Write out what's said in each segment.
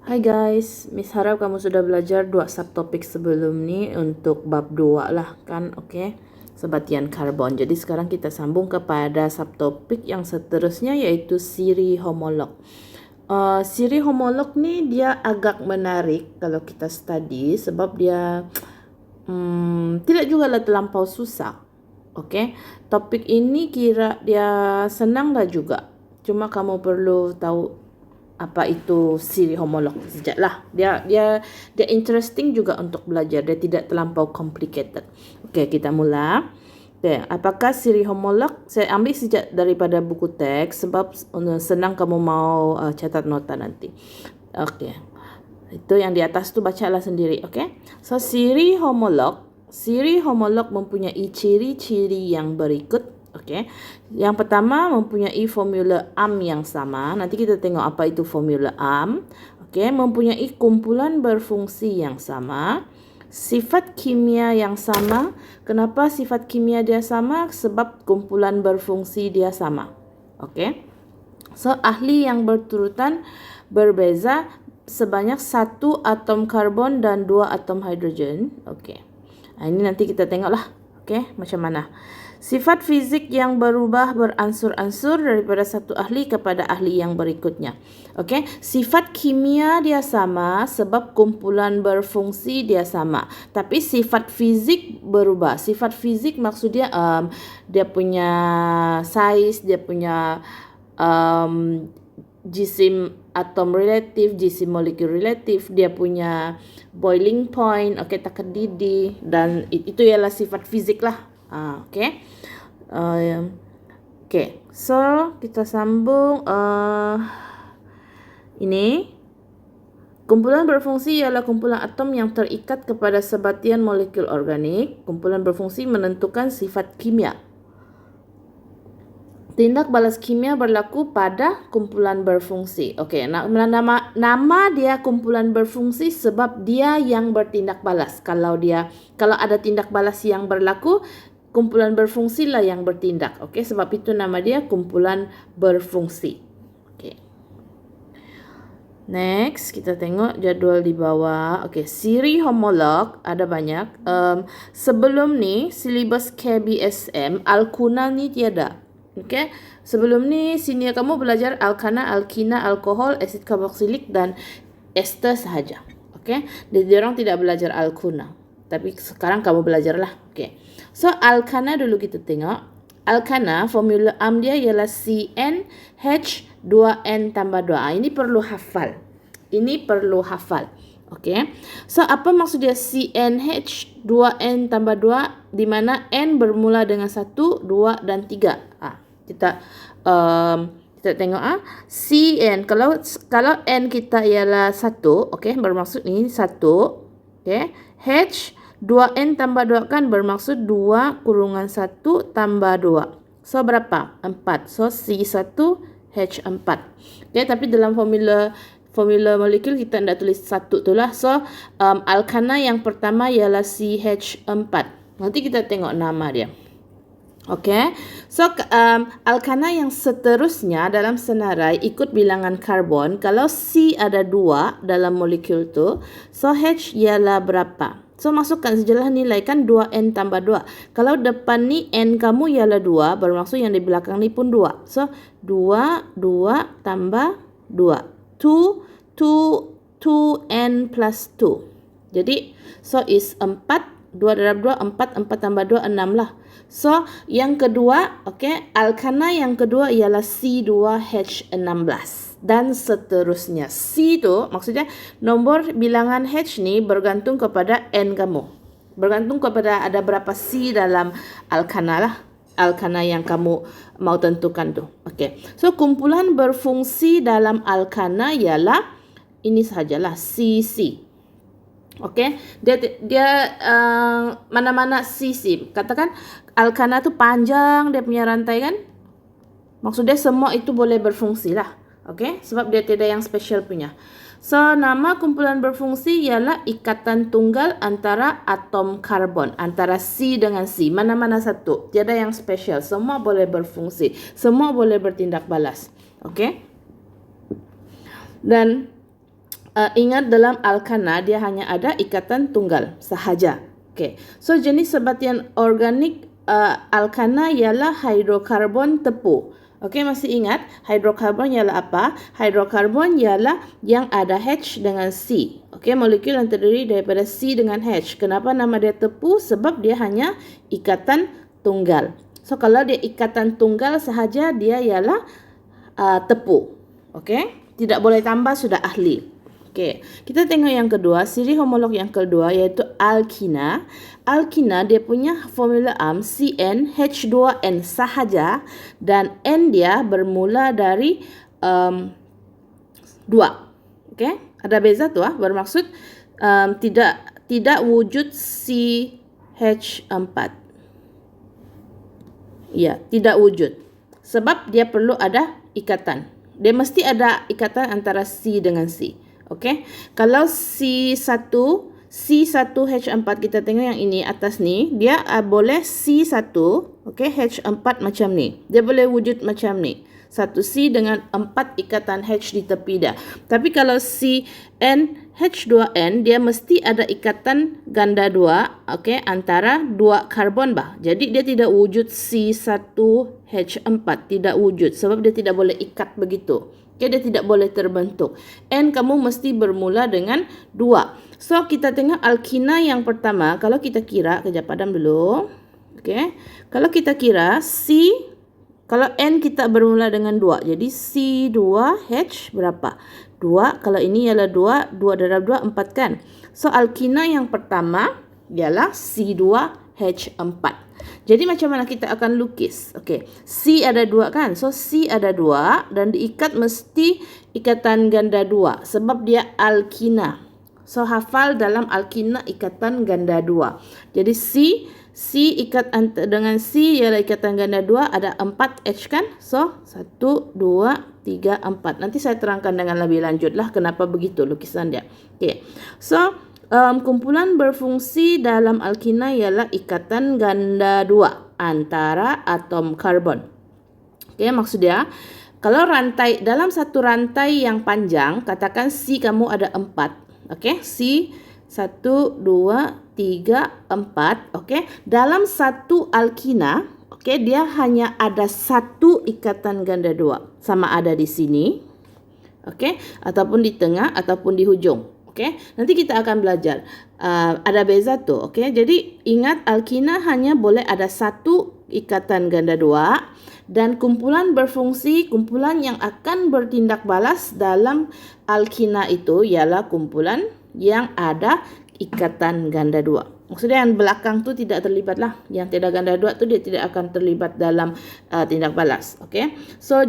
Hai guys, Miss harap kamu sudah belajar 2 subtopik sebelum ni untuk bab 2 lah kan, okey? Sebatian karbon. Jadi sekarang kita sambung kepada subtopik yang seterusnya iaitu siri homolog. Siri homolog ni dia agak menarik kalau kita study sebab dia tidak juga lah terlampau susah. Okey, topik ini kira dia senang dah juga. Cuma kamu perlu tahu apa itu siri homolog sajalah. Dia interesting juga untuk belajar. Dia tidak terlampau complicated. Okey, kita mula. Okay, apakah siri homolog? Saya ambil sejak daripada buku teks sebab senang kamu mau catat nota nanti. Okey. Itu yang di atas tu bacalah sendiri, okey? So siri homolog mempunyai ciri-ciri yang berikut. Okey. Yang pertama mempunyai formula ARM yang sama. Nanti kita tengok apa itu formula ARM. Okey, mempunyai kumpulan berfungsi yang sama. Sifat kimia yang sama. Kenapa sifat kimia dia sama? Sebab kumpulan berfungsi dia sama. Okey. So ahli yang berturutan berbeza sebanyak 1 atom karbon dan 2 atom hidrogen. Okey. Ini nanti kita tengoklah. Okey, macam mana. Sifat fizik yang berubah beransur-ansur daripada satu ahli kepada ahli yang berikutnya. Okey, sifat kimia dia sama sebab kumpulan berfungsi dia sama. Tapi sifat fizik berubah. Sifat fizik maksudnya dia punya saiz, dia punya jisim atom relatif, jisim molekul relatif, dia punya boiling point, okey, takkan didih, dan itu ialah sifat fizik lah. Okey. Okey. So, kita sambung ini. Kumpulan berfungsi ialah kumpulan atom yang terikat kepada sebatian molekul organik. Kumpulan berfungsi menentukan sifat kimia. Tindak balas kimia berlaku pada kumpulan berfungsi. Okey, nama dia kumpulan berfungsi sebab dia yang bertindak balas. Kalau ada tindak balas yang berlaku, kumpulan berfungsi lah yang bertindak. Okey, sebab itu nama dia kumpulan berfungsi. Okey. Next, kita tengok jadual di bawah. Okey, siri homolog ada banyak. Sebelum ni silibus KBSM alkuna ni tiada. Okey, sebelum ni senior kamu belajar alkana, alkina, alkohol, asid karboksilik dan ester sahaja. Okey, dia orang tidak belajar alkuna. Tapi sekarang kamu belajarlah. Okey. So alkana dulu kita tengok. Alkana formula ARM dia ialah CnH2n tambah 2. Ini perlu hafal. Okey. So apa maksud dia CnH2n tambah 2 di mana n bermula dengan 1, 2 dan 3. Kita tengok Cn kalau n kita ialah 1, okey, bermaksud ini 1, okey. H 2n tambah 2 kan bermaksud 2 kurungan 1 tambah 2. So berapa? 4. So C1 H4. Okey, tapi dalam formula molekul kita tidak tulis 1 tu lah. So alkana yang pertama ialah CH4. Nanti kita tengok nama dia. Okey. So alkana yang seterusnya dalam senarai ikut bilangan karbon. Kalau C ada 2 dalam molekul tu, so H ialah berapa? So masukkan sajalah nilai kan 2n tambah 2. Kalau depan ni n kamu ialah 2, bermaksud yang di belakang ni pun 2. So 2 tambah 2. 2n plus 2. Jadi so is 4. 2 darab 2, 4 tambah 2, 6 lah. So, yang kedua, okey, alkana yang kedua ialah C2H16 dan seterusnya. C tu maksudnya nombor bilangan H ni bergantung kepada N kamu. Bergantung kepada ada berapa C dalam alkana lah. Alkana yang kamu mau tentukan tu. Okey. So, kumpulan berfungsi dalam alkana ialah ini sahajalah CC. Okey, dia mana-mana CC. Katakan alkana tu panjang dia punya rantai kan? Maksudnya semua itu boleh berfungsi lah. Okey, sebab dia tidak yang special punya. So nama kumpulan berfungsi ialah ikatan tunggal antara atom karbon, antara C dengan C. Mana-mana satu, tiada yang special. Semua boleh berfungsi, semua boleh bertindak balas. Okey. Dan Ingat dalam alkana dia hanya ada ikatan tunggal sahaja. Okay. So jenis sebatian organik alkana ialah hidrokarbon tepu. Okey, masih ingat hidrokarbon ialah apa? Hidrokarbon ialah yang ada H dengan C. Okey, molekul yang terdiri daripada C dengan H. Kenapa nama dia tepu? Sebab dia hanya ikatan tunggal. So kalau dia ikatan tunggal sahaja dia ialah tepu. Okey, tidak boleh tambah, sudah ahli. Okey, kita tengok yang kedua, siri homolog yang kedua iaitu alkina. Alkina dia punya formula CnH2n sahaja dan N dia bermula dari 2. Okey, ada beza tu bermaksud tidak wujud CH4. Ya, tidak wujud. Sebab dia perlu ada ikatan. Dia mesti ada ikatan antara C dengan C. Okey, kalau C1H4 kita tengok yang ini atas ni, dia boleh C1, okey, H4 macam ni. Dia boleh wujud macam ni. Satu C dengan 4 ikatan H di tepi dia. Tapi kalau CnH2n dia mesti ada ikatan ganda 2, okey, antara 2 karbon bah. Jadi dia tidak wujud C1H4, tidak wujud sebab dia tidak boleh ikat begitu. Okay, dia tidak boleh terbentuk. N kamu mesti bermula dengan 2. So, kita tengok alkina yang pertama. Kalau kita kira, kejap padam dulu. Okay. Kalau kita kira, kalau N kita bermula dengan 2. Jadi, C2H berapa? 2. Kalau ini ialah 2. 2 darab 2, 4 kan? So, alkina yang pertama ialah C2H4. Jadi macam mana kita akan lukis? Okey, C ada 2 kan? So C ada 2 dan diikat mesti ikatan ganda 2 sebab dia alkina. So hafal dalam alkina ikatan ganda 2. Jadi C ikat dengan C ialah ikatan ganda 2 ada 4 H kan? So 1 2 3 4. Nanti saya terangkan dengan lebih lanjutlah kenapa begitu lukisan dia. Okey. So kumpulan berfungsi dalam alkina ialah ikatan ganda 2 antara atom karbon. Okey, maksud dia kalau rantai dalam satu rantai yang panjang, katakan C kamu ada 4. Okey, C 1 2 3 4. Okey, dalam satu alkina, okey, dia hanya ada satu ikatan ganda 2. Sama ada di sini. Okey, ataupun di tengah ataupun di hujung. Okay, nanti kita akan belajar. Ada beza tu. Okay, jadi ingat alkina hanya boleh ada satu ikatan ganda 2 dan kumpulan berfungsi, kumpulan yang akan bertindak balas dalam alkina itu ialah kumpulan yang ada ikatan ganda 2. Maksudnya yang belakang tu tidak terlibat lah. Yang tidak ganda 2 tu dia tidak akan terlibat dalam tindak balas. Okay, so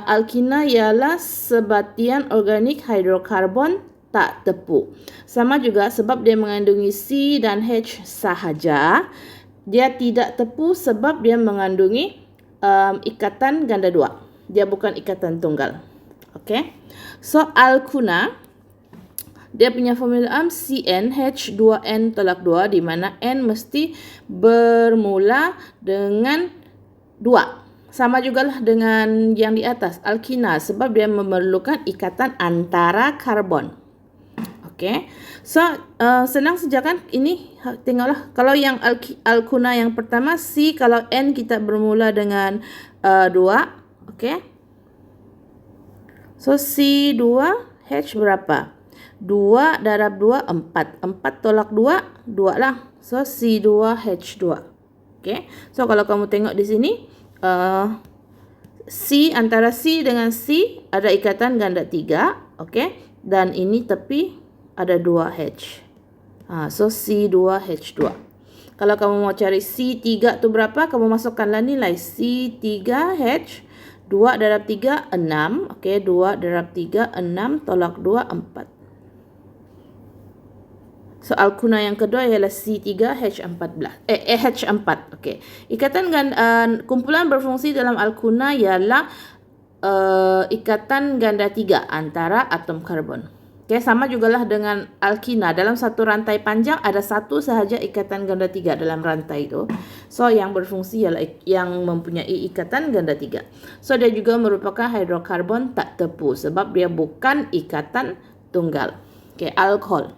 alkina ialah sebatian organik hidrokarbon tak tepu. Sama juga sebab dia mengandungi C dan H sahaja. Dia tidak tepu sebab dia mengandungi ikatan ganda 2. Dia bukan ikatan tunggal. Okay. So, alkuna, dia punya formula CnH2n tolak 2 di mana N mesti bermula dengan 2. Sama jugalah dengan yang di atas, alkina, sebab dia memerlukan ikatan antara karbon. Okay. So, senang saja kan? Ini tengoklah. Kalau yang alkuna yang pertama, C, kalau N kita bermula dengan 2. Okay. So, C2, H berapa? 2 darab 2, 4. 4 tolak 2, 2 lah. So, C2H2. Okay. So, kalau kamu tengok di sini, C, antara C dengan C ada ikatan ganda 3. Okay. Dan ini tepi ada 2H. So C2H2. Kalau kamu mau cari C3 tu berapa, kamu masukkanlah nilai C3H 2 darab 3 6. Okey, 2 darab 3 6 tolak 2 4. So alkuna yang kedua ialah C3H14. H4. Okey. Ikatan kumpulan berfungsi dalam alkuna ialah ikatan ganda 3 antara atom karbon. Okay, sama jugalah dengan alkina. Dalam satu rantai panjang ada satu sahaja ikatan ganda 3 dalam rantai itu. So, yang berfungsi ialah yang mempunyai ikatan ganda 3. So, dia juga merupakan hidrokarbon tak tepu sebab dia bukan ikatan tunggal. Okey, alkohol.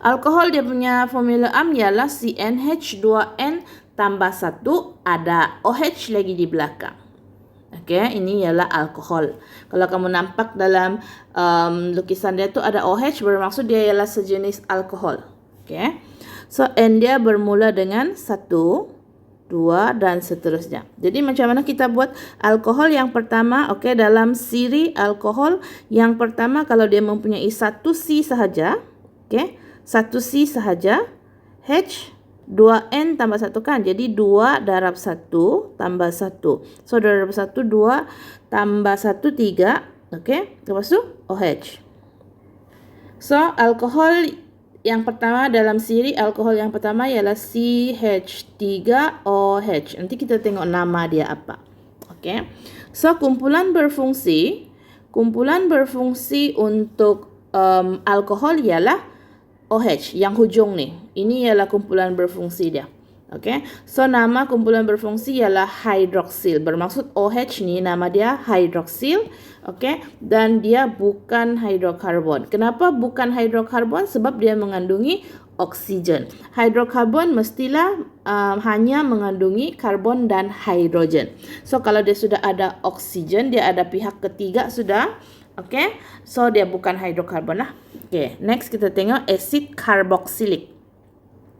Alkohol dia punya formula ialah CnH2n tambah 1 ada OH lagi di belakang. Okey, ini ialah alkohol. Kalau kamu nampak dalam lukisan dia tu ada OH, bermaksud dia ialah sejenis alkohol. Okey. So N dia bermula dengan 1, 2 dan seterusnya. Jadi macam mana kita buat alkohol yang pertama? Okey, dalam siri alkohol yang pertama kalau dia mempunyai 1 C sahaja, okey, 1 C sahaja, H 2N tambah 1 kan. Jadi 2 darab 1 tambah 1. So 2 darab 1 2 tambah 1 3. Okey. Lepas tu OH. So alkohol yang pertama dalam siri alkohol yang pertama ialah CH3OH. Nanti kita tengok nama dia apa. Okey. So kumpulan berfungsi untuk alkohol ialah OH yang hujung ni. Ini ialah kumpulan berfungsi dia. Okey. So nama kumpulan berfungsi ialah hidroksil. Bermaksud OH ni nama dia hidroksil. Okey. Dan dia bukan hidrokarbon. Kenapa bukan hidrokarbon? Sebab dia mengandungi oksigen. Hidrokarbon mestilah hanya mengandungi karbon dan hidrogen. So kalau dia sudah ada oksigen, dia ada pihak ketiga sudah. Okey. So dia bukan hidrokarbon lah. Okey, next kita tengok asid karboksilik.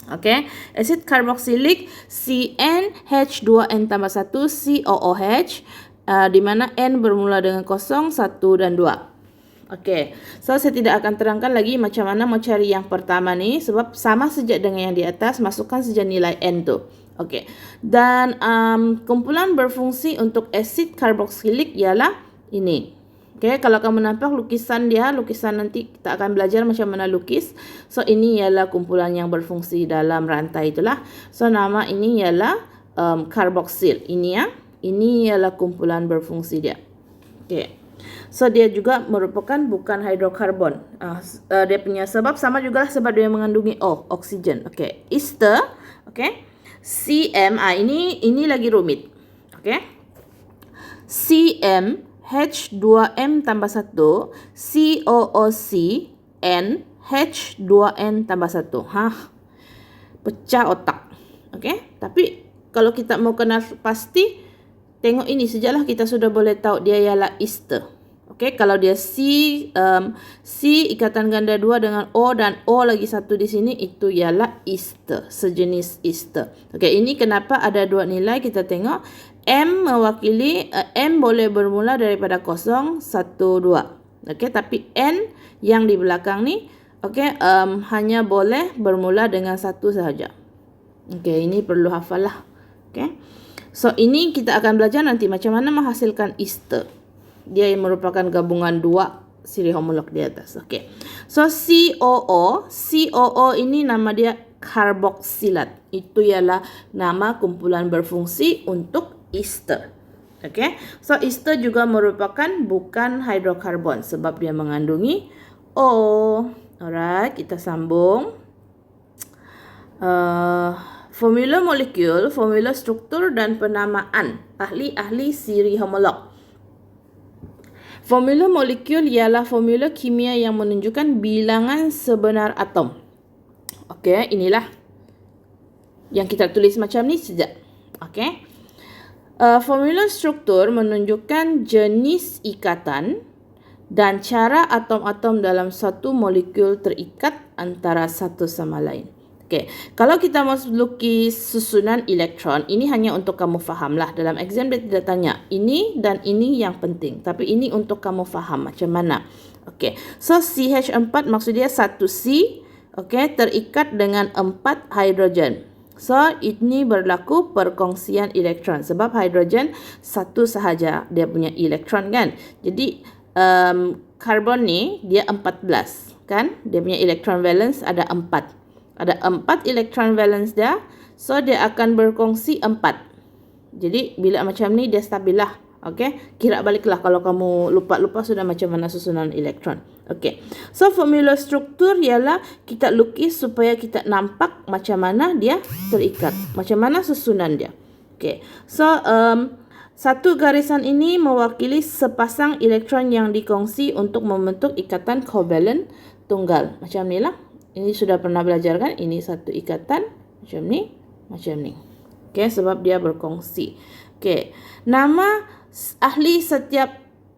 Okey, asid karboksilik CnH2n tambah 1 COOH di mana N bermula dengan 0, 1 dan 2. Okey, so saya tidak akan terangkan lagi macam mana mau cari yang pertama ni sebab sama saja dengan yang di atas, masukkan saja nilai N tu. Okey, dan kumpulan berfungsi untuk asid karboksilik ialah ini. Okay, kalau kamu nampak lukisan nanti kita akan belajar macam mana lukis. So ini ialah kumpulan yang berfungsi dalam rantai itulah. So nama ini ialah karboksil. Ini ialah kumpulan berfungsi dia. Okay. So dia juga merupakan bukan hidrokarbon. Dia punya sebab sama jugalah sebab dia mengandungi oksigen. Okay. Ester. Okay. CM. Ini lagi rumit. Okay. CM H2M tambah 1 COOC N H2N tambah 1. Pecah otak. Okey, tapi kalau kita mau kenal pasti, tengok ini sajalah kita sudah boleh tahu dia ialah ester. Okey, kalau dia C ikatan ganda 2 dengan O dan O lagi satu di sini, itu ialah ester, sejenis ester. Okey, ini kenapa ada dua nilai kita tengok. M mewakili M boleh bermula daripada 0, 1, 2. Okey, tapi N yang di belakang ni hanya boleh bermula dengan 1 sahaja. Okey, ini perlu hafal lah. Okey. So ini kita akan belajar nanti macam mana menghasilkan ester. Dia yang merupakan gabungan dua siri homolog di atas. Okey. So COO ini nama dia karboksilat. Itu ialah nama kumpulan berfungsi untuk ester. Okey. So ester juga merupakan bukan hidrokarbon sebab dia mengandungi O. Alright, kita sambung. Formula molekul, formula struktur dan penamaan ahli-ahli siri homolog. Formula molekul ialah formula kimia yang menunjukkan bilangan sebenar atom. Okey, inilah yang kita tulis macam ni sejak. Okey. Formula struktur menunjukkan jenis ikatan dan cara atom-atom dalam satu molekul terikat antara satu sama lain. Okey, kalau kita mau lukis susunan elektron, ini hanya untuk kamu fahamlah. Dalam exam dia tidak tanya ini dan ini yang penting, tapi ini untuk kamu faham macam mana. Okey, so CH4 maksud dia 1C, okey, terikat dengan 4 hidrogen. So ini berlaku perkongsian elektron sebab hidrogen satu sahaja dia punya elektron kan. Jadi karbon ni dia 14 kan. Dia punya elektron valence ada 4. Ada 4 elektron valence dia. So dia akan berkongsi 4. Jadi bila macam ni dia stabil lah. Okey, kira baliklah kalau kamu lupa sudah macam mana susunan elektron. Okey. So formula struktur ialah kita lukis supaya kita nampak macam mana dia terikat, macam mana susunan dia. Okey. So Satu garisan ini mewakili sepasang elektron yang dikongsi untuk membentuk ikatan kovalent tunggal. Macam ni lah. Ini sudah pernah belajar kan? Ini satu ikatan macam ni, macam ni. Okey, sebab dia berkongsi. Okey. Nama ahli setiap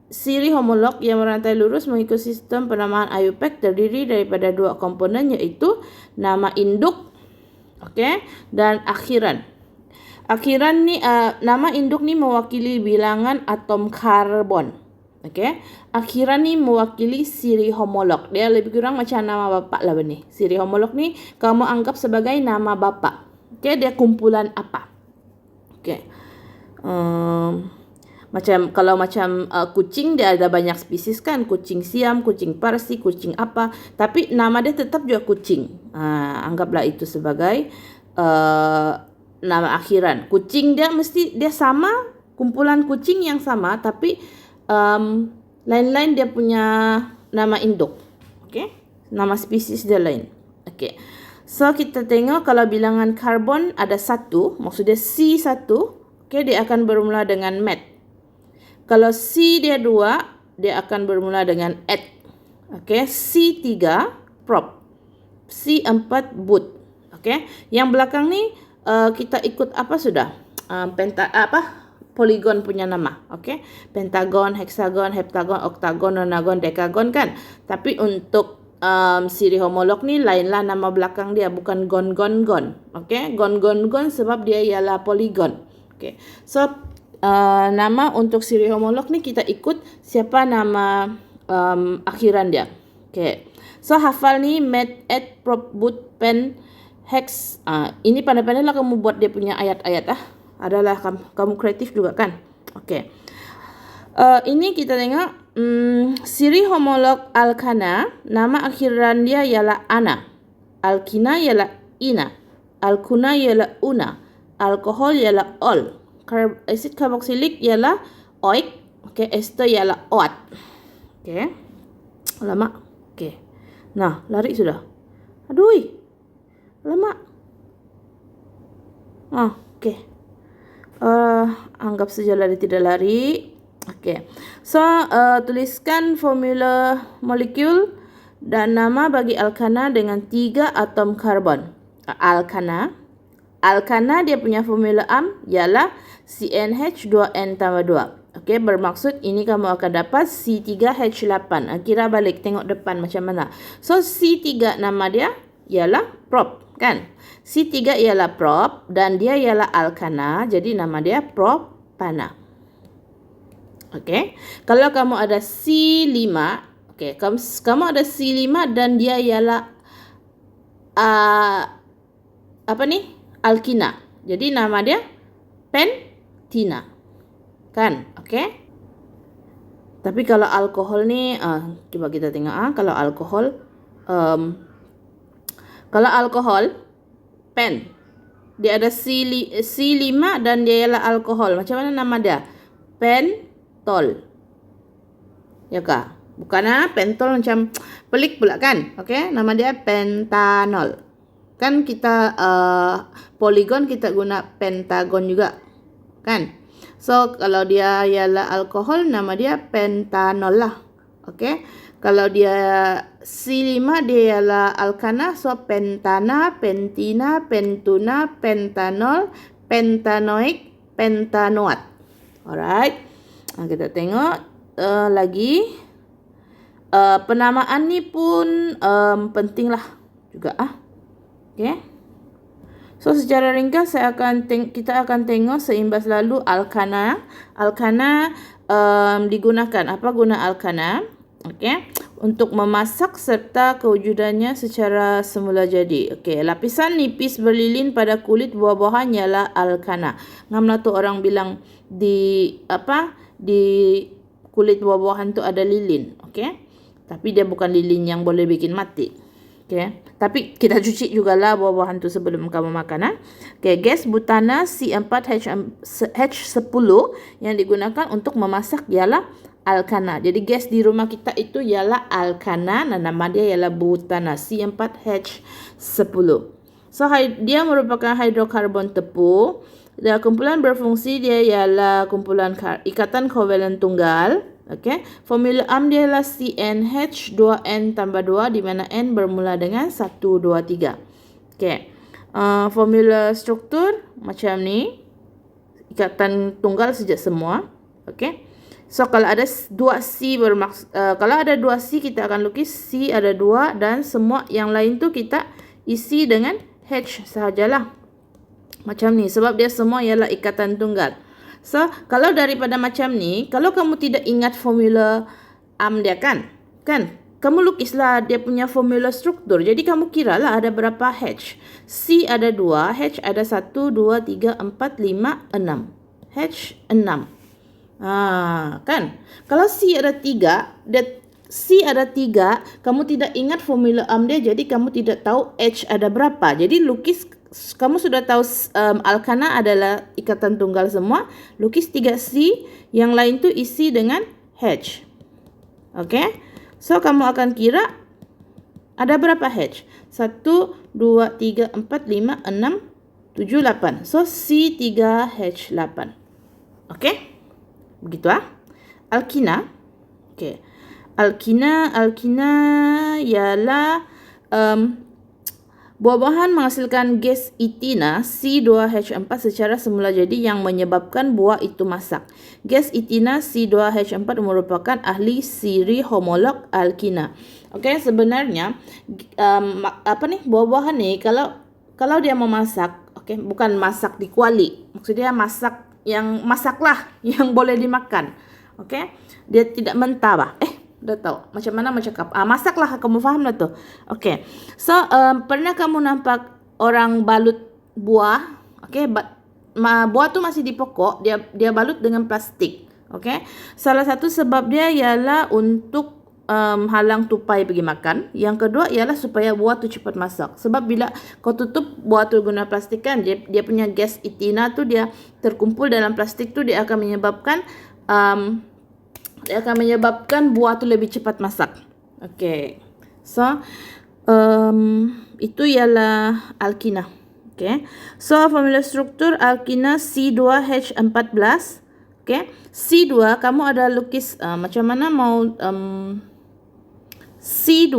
siri homolog yang merantai lurus mengikut sistem penamaan IUPAC terdiri daripada dua komponen, iaitu nama induk, okey, dan akhiran. Akhiran ni nama induk ni mewakili bilangan atom karbon. Okey. Akhiran ni mewakili siri homolog. Dia lebih kurang macam nama bapa lah benih. Siri homolog ni kamu anggap sebagai nama bapa. Okey, dia kumpulan apa? Okey. Kalau macam kucing, dia ada banyak spesies kan, kucing Siam, kucing Parsi, kucing apa, tapi nama dia tetap juga kucing. Anggaplah itu sebagai nama akhiran. Kucing dia sama, kumpulan kucing yang sama, tapi lain-lain dia punya nama induk. Okey, nama spesies dia lain. Okey. So kita tengok kalau bilangan karbon ada 1, maksudnya C1, okey, dia akan bermula dengan met. Kalau C dia 2, dia akan bermula dengan et. Okey, C3 prop. C4 boot. Okey, yang belakang ni kita ikut apa sudah? Poligon punya nama. Okey, pentagon, heksagon, heptagon, oktagon, nonagon, dekagon kan. Tapi untuk siri homolog ni lainlah nama belakang dia, bukan gon. Okey, gon sebab dia ialah poligon. Okey. So nama untuk siri homolog ni kita ikut siapa nama akhiran dia. Okey. So hafal ni met, et, prop, boot, pen, hex. Ini pandai-pandai lah kamu buat dia punya ayat-ayat Adalah kamu kreatif juga kan. Okey. Ini kita tengok siri homolog alkana, nama akhiran dia ialah ana. Alkina ialah ina. Alkuna ialah una. Alkohol ialah ol. Asid karboksilik ialah oik. Okey, ester ialah oat. Okey. Lama. Okey. Nah, lari sudah. Aduh. Lama. Okey. Anggap sajalah dia tidak lari. Okey. So, tuliskan formula molekul dan nama bagi alkana dengan 3 atom karbon. Alkana dia punya formula ialah CnH2n tambah 2. Okey, bermaksud ini kamu akan dapat C3H8. Kira balik, tengok depan macam mana. So, C3 nama dia ialah prop. Kan? C3 ialah prop dan dia ialah alkana, jadi nama dia propana. Okey. Kalau kamu ada C5, okey, kamu ada C5 dan dia ialah alkina. Jadi nama dia pentina. Kan? Okey. Tapi kalau alkohol ni coba kita tengok kalau alkohol pen, dia ada C5 dan dia ialah alkohol. Macam mana nama dia? Pentol. Ya kah? Bukan pentol macam pelik pula kan? Okey, nama dia pentanol. Kan kita poligon kita guna pentagon juga. Kan? So kalau dia ialah alkohol, nama dia pentanol lah. Okey. Kalau dia C5 dia ialah alkana, so pentana, pentina, pentuna, pentanol, pentanoik, pentanoat. Alright. Kita tengok lagi. Penamaan ni pun penting lah juga. Okay. So secara ringkas kita akan tengok seimbas lalu alkana. Alkana digunakan. Apa guna alkana? Okey, untuk memasak serta kewujudannya secara semula jadi. Okey, lapisan nipis berlilin pada kulit buah-buahan ialah alkana. Ngamlah tu orang bilang di kulit buah-buahan tu ada lilin. Okey, tapi dia bukan lilin yang boleh bikin mati. Okey, tapi kita cuci jugalah buah-buahan tu sebelum kamu makan. Okey, gas butana C4H10 yang digunakan untuk memasak ialah alkana. Jadi gas di rumah kita itu ialah alkana dan nama dia ialah butana C4H10. So dia merupakan hidrokarbon tepu Dan kumpulan berfungsi dia ialah kumpulan ikatan kovalen tunggal. Okey, formula AMP dia ialah CnH2n tambah 2 di mana n bermula dengan 1, 2, 3. Okey. Formula struktur macam ni. Ikatan tunggal sejak semua. Okey. So kalau ada 2C kalau ada 2C kita akan lukis C ada 2 dan semua yang lain tu kita isi dengan H sahajalah. Macam ni sebab dia semua ialah ikatan tunggal. So, kalau daripada macam ni, kalau kamu tidak ingat formula AMP dia kan? Kamu lukislah dia punya formula struktur. Jadi, kamu kiralah ada berapa H. C ada 2, H ada 1, 2, 3, 4, 5, 6. H 6. Kan? Kalau C ada 3, kamu tidak ingat formula AMP dia, jadi kamu tidak tahu H ada berapa. Jadi, kamu sudah tahu alkana adalah ikatan tunggal semua. Lukis 3C, yang lain tu isi dengan H. Okey. So, kamu akan kira ada berapa H? 1, 2, 3, 4, 5, 6, 7, 8. So, C3H8. Okey. Begitu Alkina. Okey. Alkina ialah buah-buahan menghasilkan gas etina C2H4 secara semula jadi yang menyebabkan buah itu masak. Gas etina C2H4 merupakan ahli siri homolog alkina. Okey, sebenarnya buah-buahan ni kalau dia memasak, okey, bukan masak di kuali. Maksudnya masak yang boleh dimakan. Okey, dia tidak mentah dah tahu macam mana cakap. Masaklah, kamu faham lah tu. Okey. So, pernah kamu nampak orang balut buah? Okey, buah tu masih di pokok, dia balut dengan plastik. Okey. Salah satu sebab dia ialah untuk halang tupai pergi makan. Yang kedua ialah supaya buah tu cepat masak. Sebab bila kau tutup buah tu guna plastik kan, dia punya gas etina tu dia terkumpul dalam plastik tu, dia akan menyebabkan buah tu lebih cepat masak. Okey. So, itu ialah alkina. Okey. So, formula struktur alkina C2H14. Okey. C2 kamu ada lukis macam mana mau C2.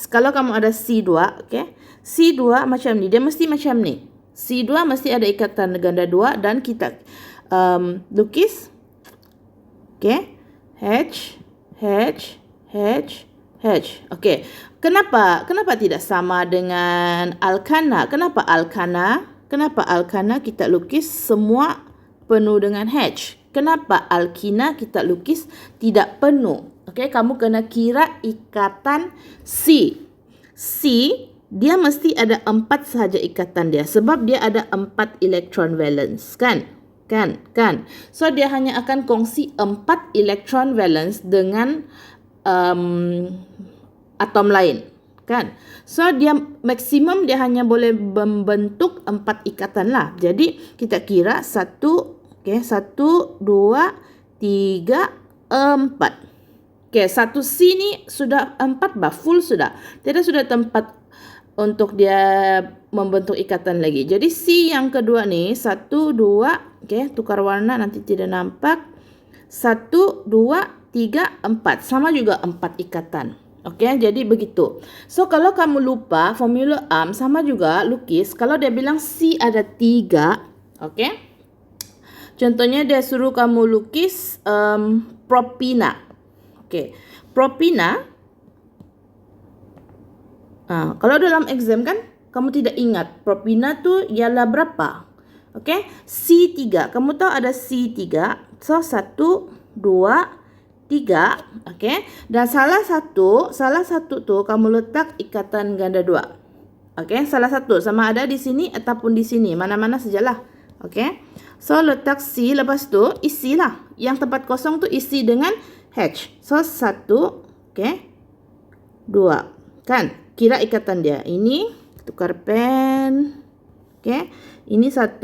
Kalau kamu ada C2, okey. C2 macam ni, dia mesti macam ni. C2 mesti ada ikatan ganda 2 dan kita lukis. Okey. H. Okey. Kenapa tidak sama dengan alkana? Kenapa alkana kita lukis semua penuh dengan H? Kenapa alkina kita lukis tidak penuh? Okey, kamu kena kira ikatan C. C dia mesti ada 4 sahaja ikatan dia sebab dia ada 4 elektron valence kan? So, dia hanya akan kongsi 4 elektron valence dengan atom lain. Kan? So, dia maksimum dia hanya boleh membentuk 4 ikatan lah. Jadi, kita kira 1, 2, 3, 4. Okey, 1C ni sudah 4 full sudah. Tidak sudah tempat untuk dia membentuk ikatan lagi. Jadi C yang kedua ni 1, 2, okey, tukar warna nanti tidak nampak. 1, 2, 3, 4. Sama juga 4 ikatan. Okey, jadi begitu. So kalau kamu lupa formula AMP sama juga lukis. Kalau dia bilang C ada 3, okey. Contohnya dia suruh kamu lukis propina. Okey. Propina kalau dalam exam kan, kamu tidak ingat propina tu ialah berapa. Okey, C3. Kamu tahu ada C3. So, 1, 2, 3. Okey. Dan salah satu tu kamu letak ikatan ganda 2. Okey, salah satu sama ada di sini ataupun di sini. Mana-mana sajalah. Okey. So, letak C. Lepas tu, isilah. Yang tempat kosong tu isi dengan H. So, 1. Okey. 2. Kan? Kira ikatan dia. Ini tukar pen. Okey. Ini 1,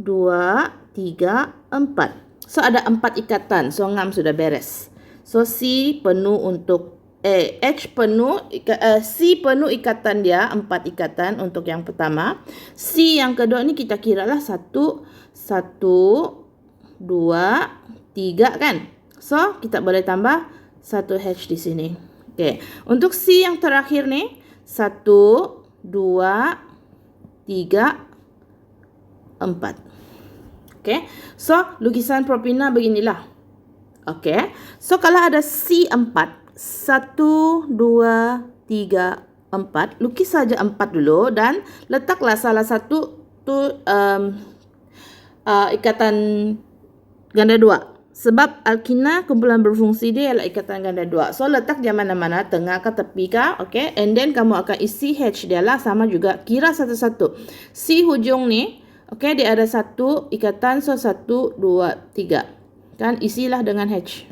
2, 3, 4. So ada 4 ikatan. So ngam sudah beres. So C penuh untuk H penuh, C penuh ikatan dia, 4 ikatan untuk yang pertama. C yang kedua ni kita kira lah 1, 2, 3 kan. So, kita boleh tambah 1 H di sini. Okey. Untuk C yang terakhir ni, 1, 2, 3, 4. Okey. So, lukisan propina beginilah. Okey. So, kalau ada C4, 1, 2, 3, 4. Lukis saja 4 dulu dan letaklah salah satu tu ikatan ganda 2. Sebab alkina kumpulan berfungsi dia ialah ikatan ganda 2. So, letak dia mana-mana, tengah ke tepi ke, okay? And then kamu akan isi H dia lah, sama juga. Kira satu-satu. C hujung ni, okay, dia ada satu ikatan, so 1, 2, 3. Kan, isilah dengan H.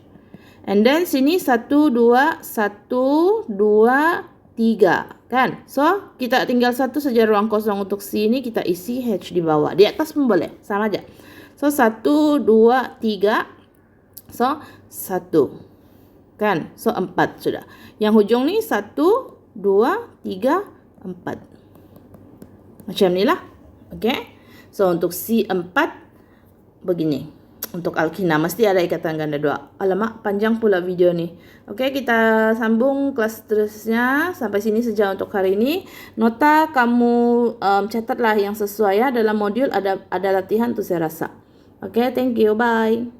And then sini 1, 2, 3. Kan? So, kita tinggal satu saja ruang kosong untuk C ni, kita isi H di bawah. Di atas pun boleh, sama aja. So, 1, 2, 3. So, 1. Kan? So, 4 sudah. Yang hujung ni 1, 2, 3, 4. Macam ni lah. Okay? So, untuk C4, begini. Untuk alkina, mesti ada ikatan ganda 2. Alamak, panjang pula video ni. Okay, kita sambung kelas seterusnya. Sampai sini saja untuk hari ini. Nota kamu catatlah yang sesuai ya. Dalam modul ada latihan tu saya rasa. Okay, thank you. Bye.